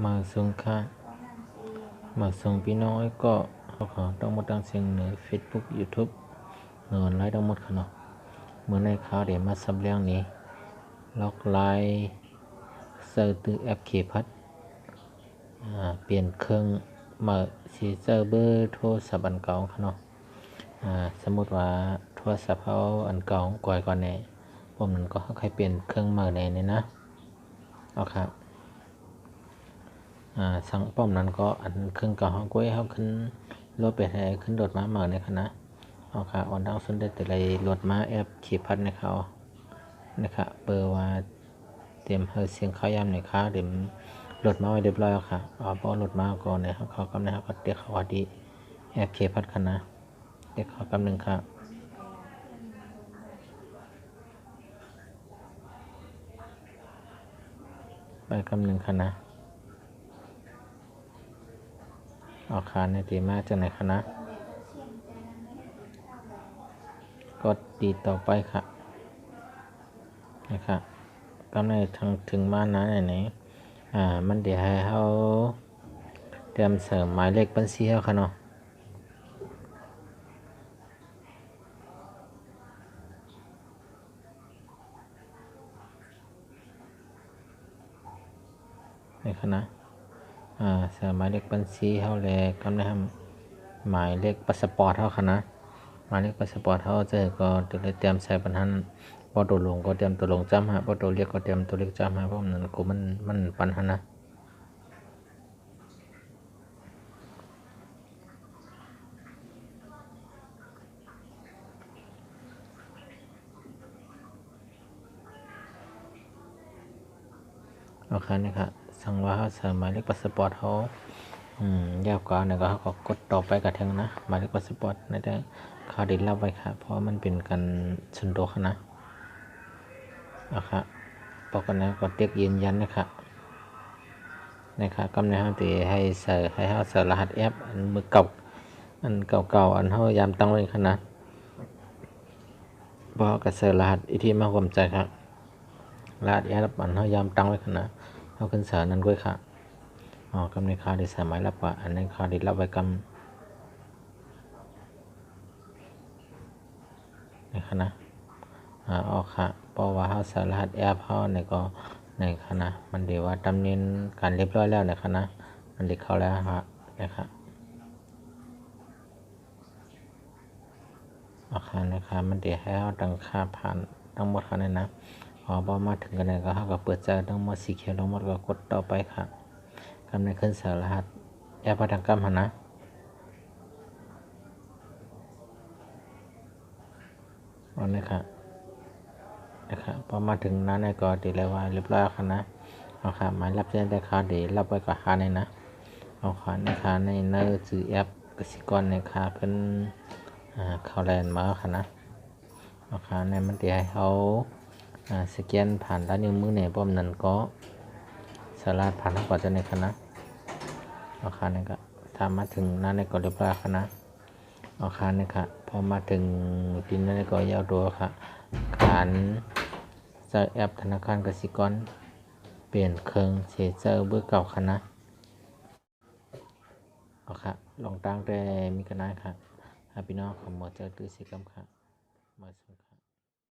มาส่งค่ะมาส่งพี่น้องก็เขาขอต้องมาตั้งเสียงเหนือ Facebook YouTube เงินไลน์ทั้งหมดค่ะเนาะเมื่อในข่าวเดี๋ยวมาซับเรื่องนี้ล็อกไลน์เซอร์ตือแอปเคพัดเปลี่ยนเครื่องมาซีเซอร์เบอร์โทรศัพท์อันเก่าค่ะเนาะสมมติว่าโทรศัพท์เขาอันเก่าก่อนเนี่ยผมนั้นก็ให้เปลี่ยนเครื่องใหม่เนี่ยนะเอาครับสั่งป้อมนั้นก็อันเครื่องเก่าเขาก็ให้เขาขึ้นรถไปให้ขึ้นรถม้าเหมือนในคณะเอาค่ะออนดังสุดได้แต่ไรรถม้าแอปขี่พัดในเขานะครับเบอร์ว่าเตรียมเฮเสียงเขายามในค้าเดี๋ยวรถม้าไว้เรียบร้อยแล้วค่ะเอาป้อรถม้าก่อนเนี่ยเขากำลังเขาเด็กเขาว่าดีแอปขี่พัดคณะเด็กเขากำลังค่ะไปกำลังคณะเอาคาในตีมาจากไหนคณะก็ดีต่อไปค่ะนะครับกำลังถึงมานะไหนมันเดี๋ยวให้เขาเตรียมเสริมหมายเลขบัญชีเขาค่ะเนาะนี่ค่ะนะเสริมหมายเลขบัญชีเขาเลยกำลังทำหมายเลขพาสปอร์ตเขาค่ะนะหมายเลขพาสปอร์ตเขาจะก็เตรียมใส่ปัญหาพอตัวลงก็เตรียมตัวลงจำฮะพอตัวเรียกก็เตรียมตัวเรียกจำฮะเพราะมันกูมันปัญหานะโอเคนะครับสั่งว่าเขาเสริมหมายเลขพาสปอร์ตเขายาวกว่าเนี่ยก็เขาก็กดต่อไปกับทางนะหมายเลขพาสปอร์ตในแต่ข่าวดินเล่าไว้ค่ะเพราะมันเป็นการส่วนตัวค่ะนะโอเคปกติก็เตียกยืนยันนะครับกำในห้องตีให้เขาใส่รหัสแอปอันมือเก่าอันเก่าอันเขายามตั้งไว้ขนาดพอกับใส่รหัสอีที่มาความใจครับรหัสแอปอันเขายามตั้งไว้ขนาดเขาขึ้นสารนั้นด้วยค่ะกำในข่าวดีสมัยรับว่าอันนั้นข่าวดีรับไว้กำในคณะออกค่ะเพราะว่าเขาใส่รหัสแอปเขาเนี่ยก็ในคณะมันเดี๋ยวว่าดำเนินการเรียบร้อยแล้วในคณะมันเด็กเข้าแล้วครับนะครับอาคารนะครับมันเดี๋ยวให้เราตั้งค่าผ่านทั้งหมดค่ะนะพอมาถึงกันเลยก็เขาก็เปิดใจทั้งหมดสีเขียวทั้งหมดก็กดต่อไปค่ะกำในขึ้นสารหัสแอปพลังกรรมนะอันนี้ค่ะนะครับพอมาถึงนั้นก็ตีเลยว่าเรียบร้อยค่ะนะเอาค่ะหมายรับแจ้งได้ค่ะเดี๋ยวรับไว้กับค่าในนะเอาค่ะนะคะในเนื้อซื้อแอปกสิกรในค่าเพิ่นเข้าแลนด์มาค่ะนะเอาค่ะในมันเดี๋ยวให้เขาสแกนผ่านด้านนิ้วมือเนี่ยป้อมนั้นก็สลัดผ่านทั้งหมดจะในคณะเอาค่ะนี่ก็ทำมาถึงนั้นในก็เรียบร้อยค่ะนะเอาค่ะนี่ค่ะพอมาถึงปีนั้นก็ยาวตัวค่ะขานเซอร์แอปธนาคารกสิกรเปลี่ยนเครื่องเซเซอร์เบอร์เก่าค่ะนะเอาค่ะลองตั้งแต่มีกันได้ค่ะพี่น้องขอหมดเจอตื้อสิกรรมค่ะมาส